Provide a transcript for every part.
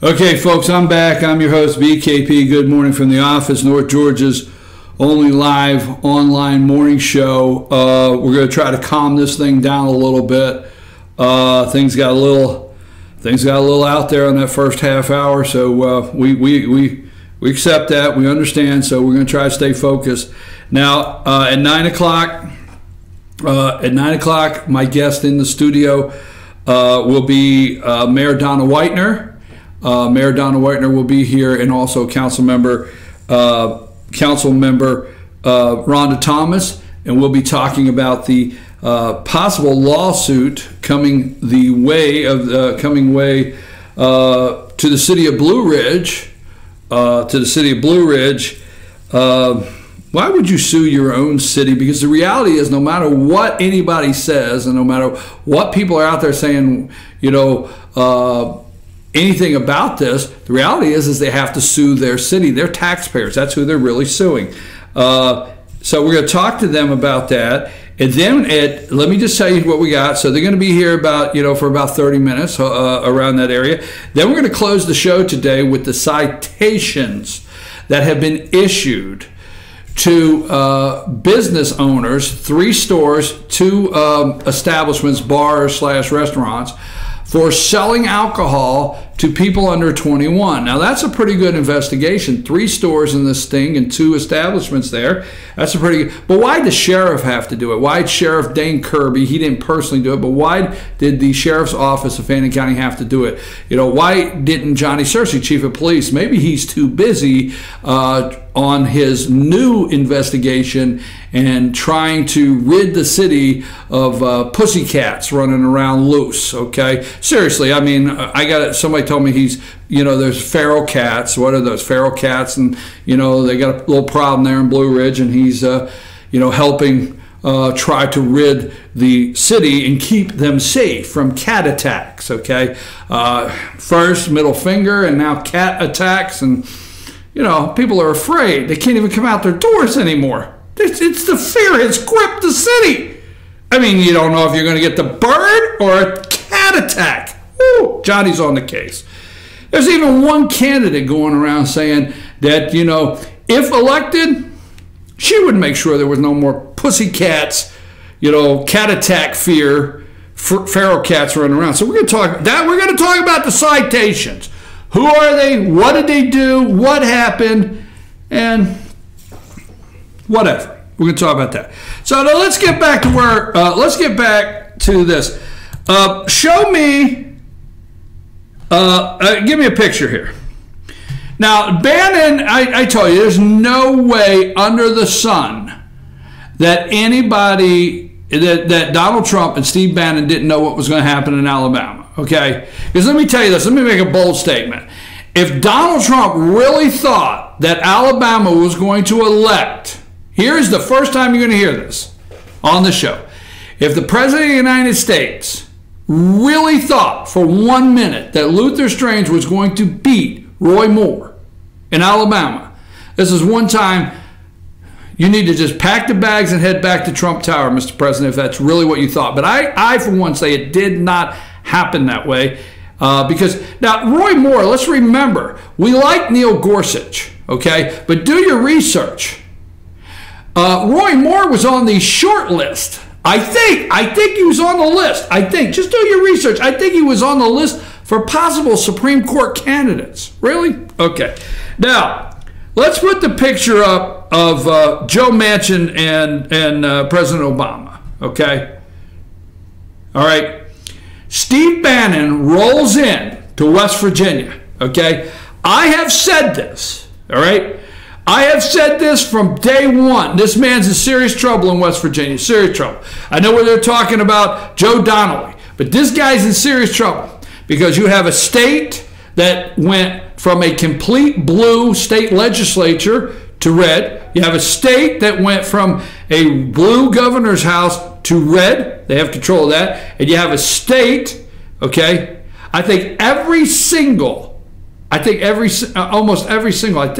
Okay, folks, I'm back. I'm your host, BKP. Good morning from the office, North Georgia's only live online morning show. We're going to try to calm this thing down a little bit. Things got a little out there on that first half hour, so we accept that. We understand, so we're going to try to stay focused. Now, at 9 o'clock, my guest in the studio will be Mayor Donna Whitener. Mayor Donna Whitener will be here, and also Council Member Rhonda Thomas, and we'll be talking about the possible lawsuit coming way to the city of Blue Ridge. Why would you sue your own city? Because the reality is, no matter what anybody says, and no matter what people are out there saying, anything about this, the reality is they have to sue their city, their taxpayers. That's who they're really suing. So we're going to talk to them about that. And then let me just tell you what we got. So they're going to be here for about 30 minutes around that area. Then we're going to close the show today with the citations that have been issued to business owners, 3 stores, 2 establishments, bars / restaurants, for selling alcohol to people under 21. Now, that's a pretty good investigation. 3 stores in this thing and 2 establishments there. That's a pretty good. But why did the sheriff have to do it? Why did Sheriff Dane Kirby? He didn't personally do it, but why did the sheriff's office of Fannin County have to do it? Why didn't Johnny Searcy, chief of police? Maybe he's too busy on his new investigation and trying to rid the city of pussycats running around loose. Okay, seriously, I mean, somebody told me there's feral cats. What are those feral cats? And they got a little problem there in Blue Ridge, and he's helping try to rid the city and keep them safe from cat attacks. Okay, first middle finger, and now cat attacks, and people are afraid. They can't even come out their doors anymore. It's the fear has gripped the city. I mean, you don't know if you're going to get the bird or a cat attack. Woo, Johnny's on the case. There's even one candidate going around saying that, if elected, she would make sure there was no more pussycats, cat attack fear, feral cats running around. So we're going to talk that. We're going to talk about the citations. Who are they? What did they do? What happened? And whatever. We're going to talk about that. So now let's get back to let's get back to this. Show me, give me a picture here. Now, Bannon, I tell you, there's no way under the sun that that Donald Trump and Steve Bannon didn't know what was going to happen in Alabama, okay? Because let me tell you this, let me make a bold statement. If Donald Trump really thought that Alabama was going to elect, here's the first time you're going to hear this on the show. If the President of the United States really thought for 1 minute that Luther Strange was going to beat Roy Moore in Alabama, this is one time you need to just pack the bags and head back to Trump Tower, Mr. President, if that's really what you thought. But I for one, say it did not happen that way. Because, now, Roy Moore, let's remember, we like Neil Gorsuch, okay? But do your research. Roy Moore was on the short list. I think he was on the list. Just do your research. I think he was on the list for possible Supreme Court candidates. Really? Okay. Now, let's put the picture up of Joe Manchin and President Obama. Okay? All right. Steve Bannon rolls in to West Virginia. Okay? I have said this. All right? I have said this from day one. This man's in serious trouble in West Virginia. Serious trouble. I know where they're talking about Joe Donnelly, but this guy's in serious trouble because you have a state that went from a complete blue state legislature to red. You have a state that went from a blue governor's house to red. They have control of that. And you have a state, okay, almost every single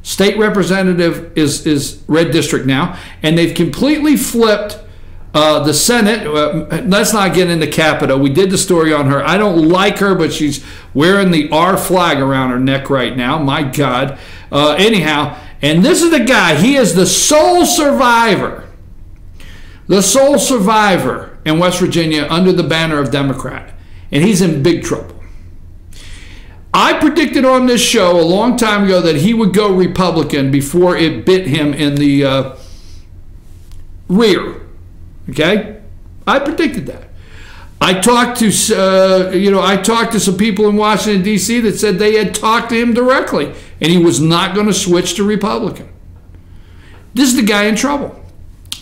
state representative is red district now, and they've completely flipped The Senate, let's not get into Capito. We did the story on her. I don't like her, but she's wearing the R flag around her neck right now. My God. Anyhow, and this is the guy. He is the sole survivor. The sole survivor in West Virginia under the banner of Democrat. And he's in big trouble. I predicted on this show a long time ago that he would go Republican before it bit him in the rear. Okay, I predicted that. I talked to I talked to some people in Washington D.C. that said they had talked to him directly, and he was not going to switch to Republican. This is the guy in trouble.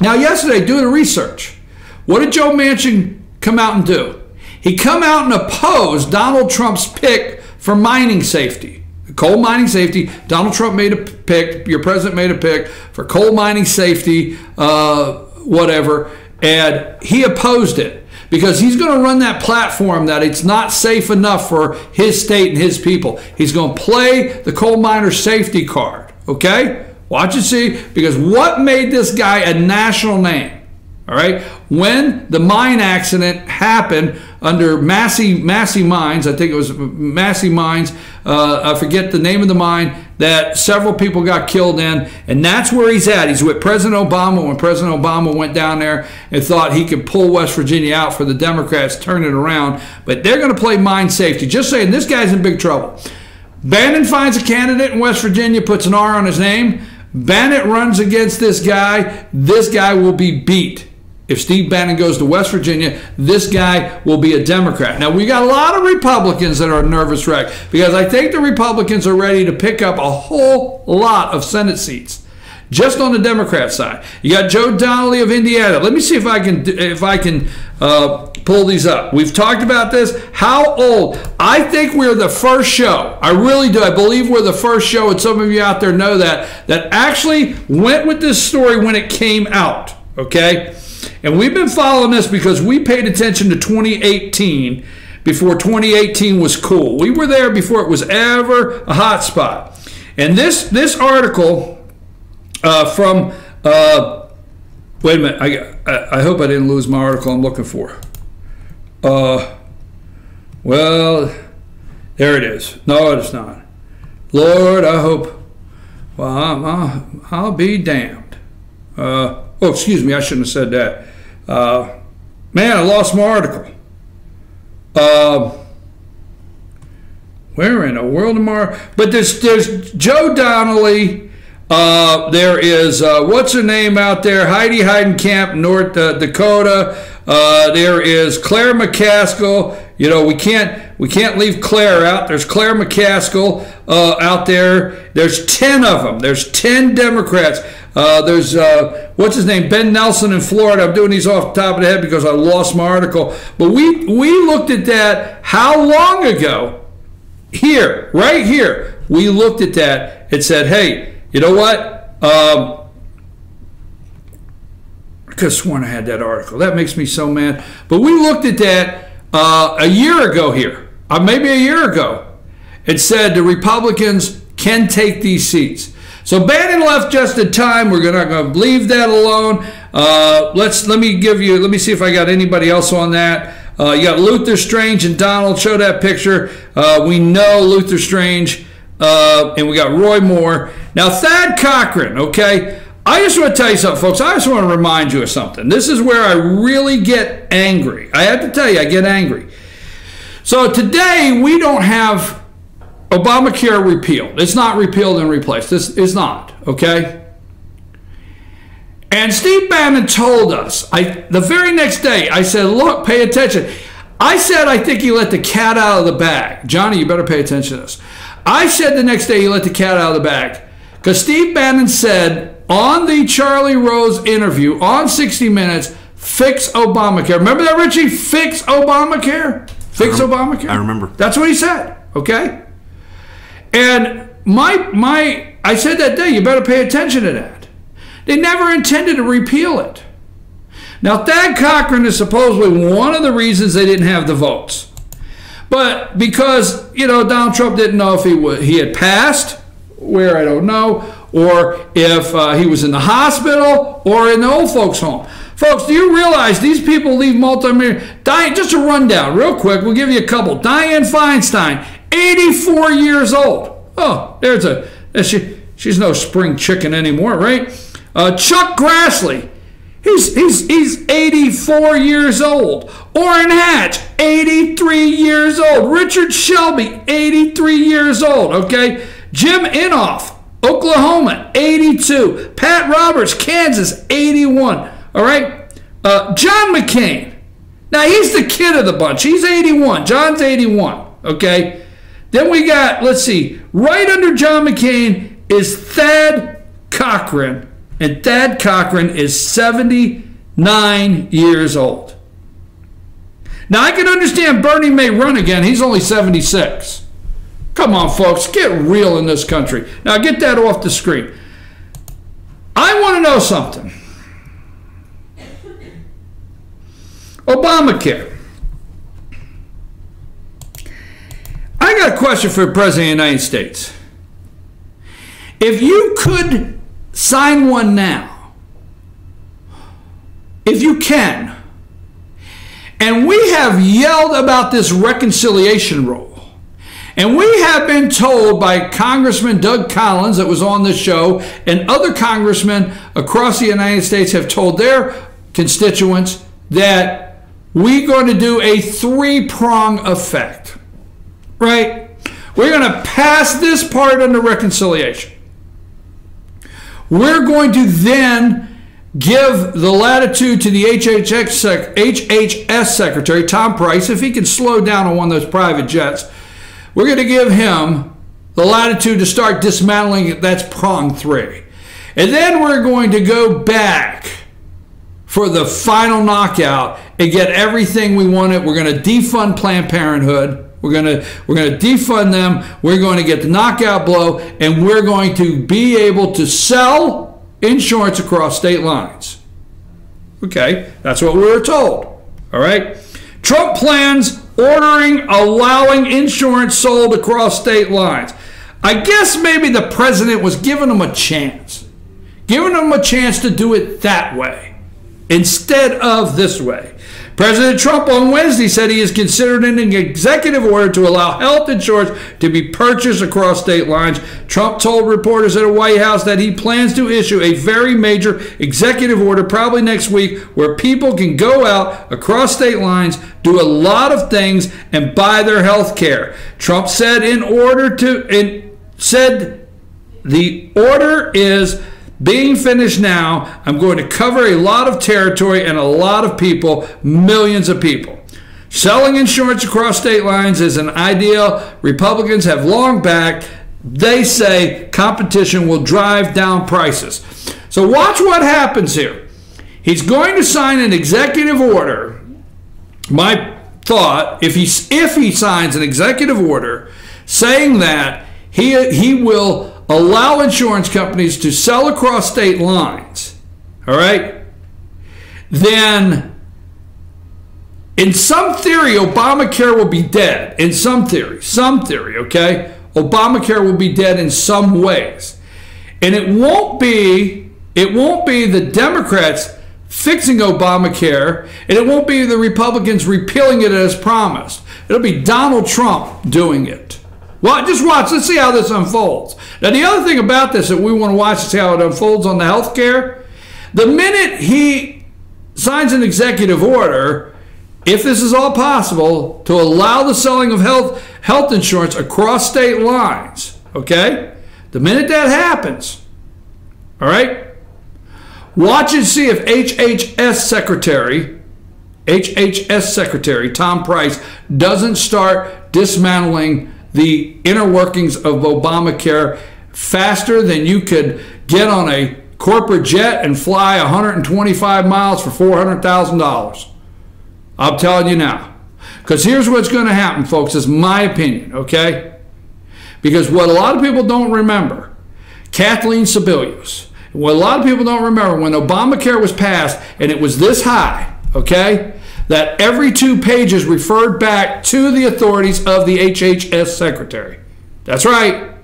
Now, yesterday, doing the research, what did Joe Manchin come out and do? He come out and opposed Donald Trump's pick for mining safety. Coal mining safety. Donald Trump made a pick. Your president made a pick for coal mining safety, whatever. And he opposed it because he's going to run that platform that it's not safe enough for his state and his people. He's going to play the coal miner safety card. Okay? Watch and see, because what made this guy a national name? All right? When the mine accident happened under Massey Mines, I think it was Massey Mines, I forget the name of the mine, that several people got killed in, and that's where he's at. He's with President Obama when President Obama went down there and thought he could pull West Virginia out for the Democrats, turn it around. But they're going to play mine safety. Just saying, this guy's in big trouble. Bannon finds a candidate in West Virginia, puts an R on his name. Bannon runs against this guy. This guy will be beat. If Steve Bannon goes to West Virginia, this guy will be a Democrat. Now, we got a lot of Republicans that are a nervous wreck because I think the Republicans are ready to pick up a whole lot of Senate seats just on the Democrat side. You got Joe Donnelly of Indiana. Let me see if I can pull these up. We've talked about this. How old? I think we're the first show. I really do. I believe we're the first show, and some of you out there know that actually went with this story when it came out. Okay? And we've been following this because we paid attention to 2018 before 2018 was cool. We were there before it was ever a hot spot. And this article from, wait a minute, I hope I didn't lose my article I'm looking for. Well, there it is. No, it's not. Lord, I hope, well, I'll be damned. Oh, excuse me, I shouldn't have said that. Man, I lost my article. Where in the world am I? But there's Joe Donnelly. There is, what's her name out there? Heidi Heidenkamp, North Dakota. There is Claire McCaskill. You know, we can't leave Claire out. There's Claire McCaskill out there. There's 10 of them. There's 10 Democrats. There's, what's his name? Ben Nelson in Florida. I'm doing these off the top of the head because I lost my article. But we looked at that how long ago? Here, right here. We looked at that and said, hey, you know what? I could have sworn I had that article. That makes me so mad. But we looked at that a year ago here, maybe a year ago. It said the Republicans can take these seats. So Bannon left just in time. We're not going to leave that alone. Let me see if I got anybody else on that. You got Luther Strange and Donald. Show that picture. We know Luther Strange, and we got Roy Moore. Now Thad Cochran. Okay, I just want to tell you something, folks. I just want to remind you of something. This is where I really get angry. I have to tell you, I get angry. So today we don't have Obamacare repealed. It's not repealed and replaced. This is not, okay? And Steve Bannon told us, the very next day, I said, look, pay attention. I said, I think he let the cat out of the bag. Johnny, you better pay attention to this. I said the next day he let the cat out of the bag because Steve Bannon said on the Charlie Rose interview on 60 Minutes, fix Obamacare. Remember that, Richie? Fix Obamacare? Fix Obamacare? I remember. That's what he said, okay? And I said that day, you better pay attention to that. They never intended to repeal it. Now, Thad Cochran is supposedly one of the reasons they didn't have the votes. But because, you know, Donald Trump didn't know if he had passed, where I don't know, or if he was in the hospital or in the old folks' home. Folks, do you realize these people leave multi-million? Diane, just a rundown, real quick. We'll give you a couple. Dianne Feinstein, 84 years old. Oh, she's no spring chicken anymore, right? Chuck Grassley, he's 84 years old. Orrin Hatch, 83 years old. Richard Shelby, 83 years old. Okay, Jim Inhofe, Oklahoma, 82. Pat Roberts, Kansas, 81. All right, John McCain. Now, he's the kid of the bunch. He's 81. John's 81. Okay. Then we got, let's see, right under John McCain is Thad Cochran. And Thad Cochran is 79 years old. Now, I can understand Bernie may run again. He's only 76. Come on, folks. Get real in this country. Now, get that off the screen. I want to know something. Obamacare. I got a question for the President of the United States. If you could sign one now, if you can, and we have yelled about this reconciliation role, and we have been told by Congressman Doug Collins that was on this show, and other congressmen across the United States have told their constituents that we're going to do a three-prong effect, right? We're going to pass this part under reconciliation. We're going to then give the latitude to the HHS Secretary, Tom Price, if he can slow down on one of those private jets. We're going to give him the latitude to start dismantling it. That's prong 3. And then we're going to go back for the final knockout and get everything we wanted. We're going to defund Planned Parenthood. We're going to defund them. We're going to get the knockout blow, and we're going to be able to sell insurance across state lines. Okay, that's what we were told. All right. Trump plans allowing insurance sold across state lines. I guess maybe the president was giving them a chance. Giving them a chance to do it that way instead of this way. President Trump on Wednesday said he is considering an executive order to allow health insurance to be purchased across state lines. Trump told reporters at the White House that he plans to issue a very major executive order probably next week where people can go out across state lines, do a lot of things, and buy their health care. Trump said the order is being finished now. I'm going to cover a lot of territory and a lot of people, millions of people. Selling insurance across state lines is an ideal Republicans have long backed. They say competition will drive down prices. So watch what happens here. He's going to sign an executive order. My thought, if he signs an executive order saying that he will allow insurance companies to sell across state lines, all right, then in some theory, Obamacare will be dead. In some theory, okay? Obamacare will be dead in some ways. And it won't be the Democrats fixing Obamacare, and it won't be the Republicans repealing it as promised. It'll be Donald Trump doing it. Well, just watch. Let's see how this unfolds. Now, the other thing about this that we want to watch to see how it unfolds on the health care, the minute he signs an executive order, if this is all possible, to allow the selling of health insurance across state lines, okay? The minute that happens, all right, watch and see if HHS Secretary Tom Price doesn't start dismantling the inner workings of Obamacare faster than you could get on a corporate jet and fly 125 miles for $400,000. I'm telling you now. Because here's what's going to happen, folks. It's my opinion, okay? Because what a lot of people don't remember, Kathleen Sebelius, what a lot of people don't remember, when Obamacare was passed and it was this high, okay, that every 2 pages referred back to the authorities of the HHS Secretary. That's right.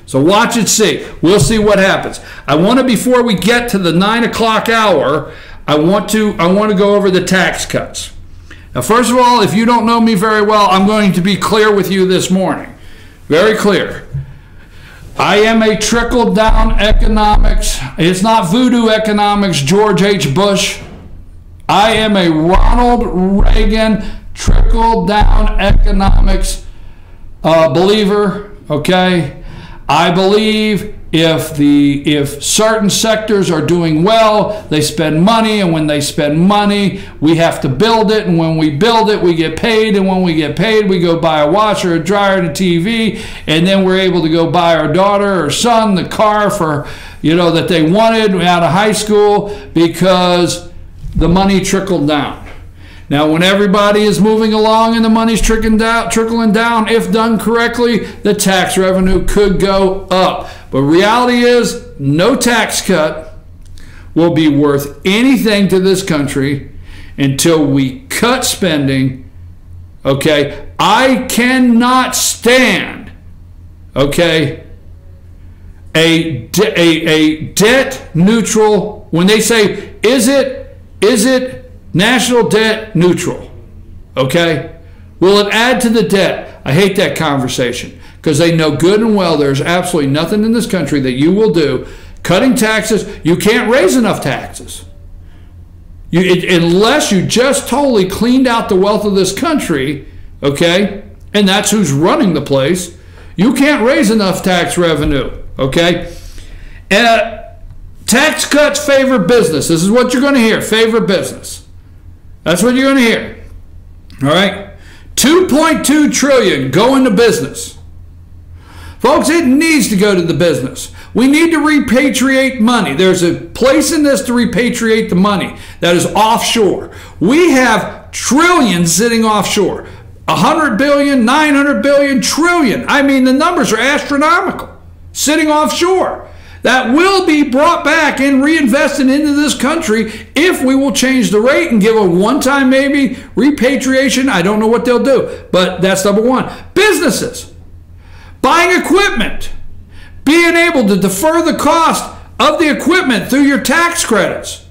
So watch and see. We'll see what happens. I want to, before we get to the 9 o'clock hour, I want to go over the tax cuts. Now, first of all, if you don't know me very well, I'm going to be clear with you this morning. Very clear. I am a trickle-down economics. It's not voodoo economics, George H. Bush. I am a Ronald Reagan trickle-down economics believer, okay? I believe if certain sectors are doing well, they spend money, and when they spend money, we have to build it, and when we build it, we get paid, and when we get paid, we go buy a washer, a dryer, and a TV, and then we're able to go buy our daughter or son the car for, that they wanted out of high school because the money trickled down. Now, when everybody is moving along and the money's trickling down, if done correctly, the tax revenue could go up. But reality is, no tax cut will be worth anything to this country until we cut spending, okay? I cannot stand, okay, a debt neutral, when they say, is it national debt neutral, okay? Will it add to the debt? I hate that conversation because they know good and well there's absolutely nothing in this country that you will do. Cutting taxes, you can't raise enough taxes. Unless you just totally cleaned out the wealth of this country, okay, and that's who's running the place, you can't raise enough tax revenue, okay? Tax cuts favor business. This is what you're going to hear, favor business. That's what you're going to hear. All right? $2.2 trillion going to business. Folks, it needs to go to the business. We need to repatriate money. There's a place in this to repatriate the money that is offshore. We have trillions sitting offshore. 100 billion, 900 billion, trillion. I mean, the numbers are astronomical sitting offshore. That will be brought back and reinvested into this country if we will change the rate and give a one-time maybe repatriation. I don't know what they'll do, but that's number one. Businesses, buying equipment, being able to defer the cost of the equipment through your tax credits.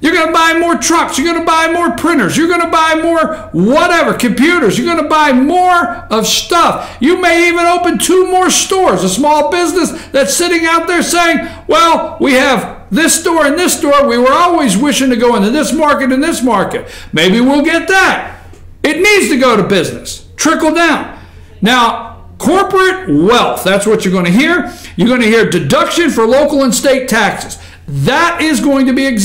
You're going to buy more trucks. You're going to buy more printers. You're going to buy more whatever, computers. You're going to buy more of stuff. You may even open 2 more stores, a small business that's sitting out there saying, well, we have this store and this store. We were always wishing to go into this market and this market. Maybe we'll get that. It needs to go to business. Trickle down. Now, corporate wealth, that's what you're going to hear. You're going to hear deduction for local and state taxes. That is going to be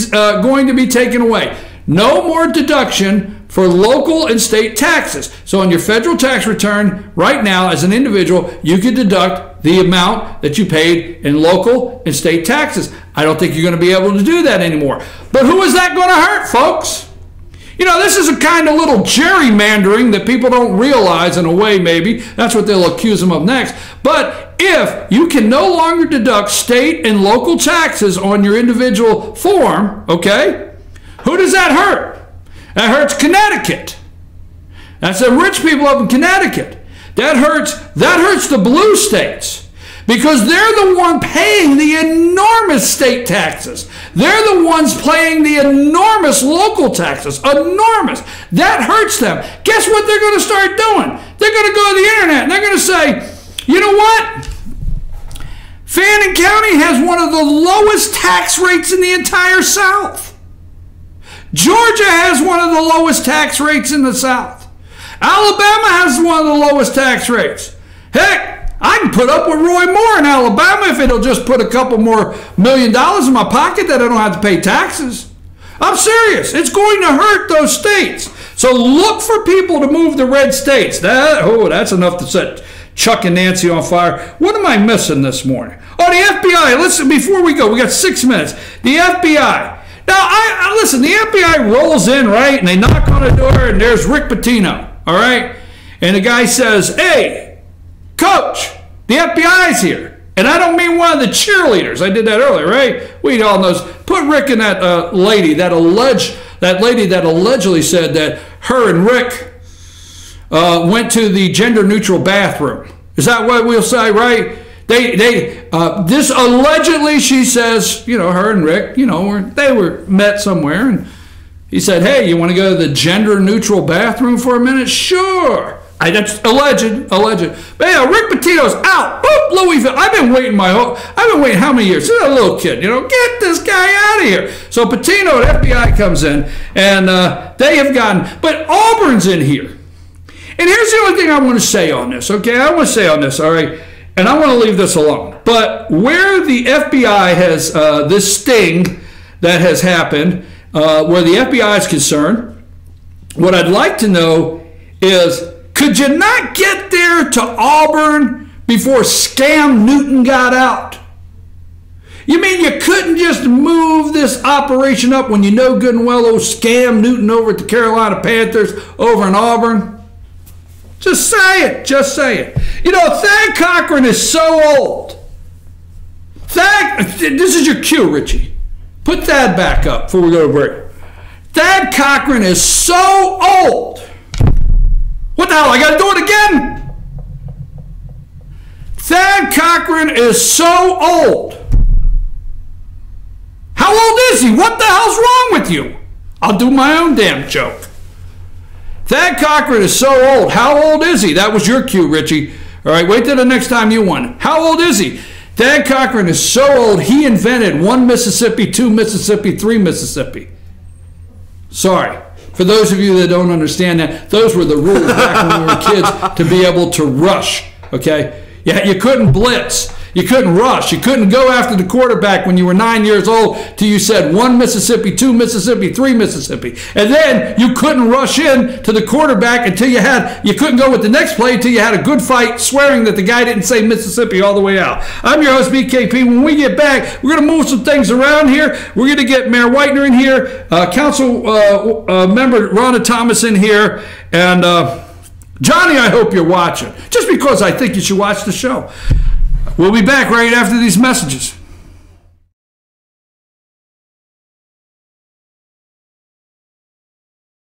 taken away. No more deduction for local and state taxes. So on your federal tax return right now as an individual, you can deduct the amount that you paid in local and state taxes. I don't think you're going to be able to do that anymore. But who is that going to hurt, folks? This is a kind of little gerrymandering that people don't realize in a way, maybe. That's what they'll accuse them of next. But if you can no longer deduct state and local taxes on your individual form, okay, who does that hurt? That hurts Connecticut. That's the rich people up in Connecticut. That hurts the blue states because they're the one paying the enormous state taxes. They're the ones paying the enormous local taxes. Enormous. That hurts them. Guess what they're going to start doing? They're going to go to the internet and they're going to say, you know what? Fannin County has one of the lowest tax rates in the entire South. Georgia has one of the lowest tax rates in the South. Alabama has one of the lowest tax rates. Heck, I can put up with Roy Moore in Alabama if it'll just put a couple more $1 million in my pocket that I don't have to pay taxes. I'm serious. It's going to hurt those states. So look for people to move the red states. That's enough to set Chuck and Nancy on fire. What am I missing this morning? Oh, the FBI. Listen, before we go, we got 6 minutes. The FBI. Now, listen, the FBI rolls in, right, and they knock on the door, and there's Rick Pitino, all right? And the guy says, hey, Coach, the FBI's here. And I don't mean one of the cheerleaders. I did that earlier, right? We all know. Put Rick in that lady that allegedly said that her and Rick went to the gender-neutral bathroom. Is that what we'll say, right? This allegedly, she says, her and Rick, they were met somewhere, and he said, hey, you want to go to the gender-neutral bathroom for a minute? Sure. That's alleged. But yeah, Rick Pitino's out. Boop, Louisville. I've been waiting how many years? Since a little kid, get this guy out of here. So Pitino at FBI comes in, and they have gotten, but Auburn's in here. And here's the only thing I want to say on this, okay? I want to say on this, all right? And I want to leave this alone. But where the FBI has this sting that has happened, where the FBI is concerned, what I'd like to know is, could you not get there to Auburn before Scam Newton got out? You mean you couldn't just move this operation up when you know good and well old Scam Newton over at the Carolina Panthers over in Auburn? Just say it. Just say it. Thad Cochran is so old. This is your cue, Richie. Put Thad back up before we go to break. Thad Cochran is so old. What the hell? I got to do it again. Thad Cochran is so old. How old is he? What the hell's wrong with you? I'll do my own damn joke. Thad Cochran is so old. How old is he? That was your cue, Richie. All right, wait till the next time you won. How old is he? Thad Cochran is so old, he invented 1 Mississippi, 2 Mississippi, 3 Mississippi. Sorry. For those of you that don't understand that, those were the rules back when we were kids to be able to rush, okay? Yeah, you couldn't blitz. You couldn't rush. You couldn't go after the quarterback when you were 9 years old till you said 1 Mississippi, 2 Mississippi, 3 Mississippi. And then you couldn't rush in to the quarterback until you couldn't go with the next play until you had a good fight swearing that the guy didn't say Mississippi all the way out. I'm your host, BKP. When we get back, we're going to move some things around here. We're going to get Mayor Whitener in here, Council Member Ronna Thomas in here, and Johnny, I hope you're watching. Just because I think you should watch the show. We'll be back right after these messages.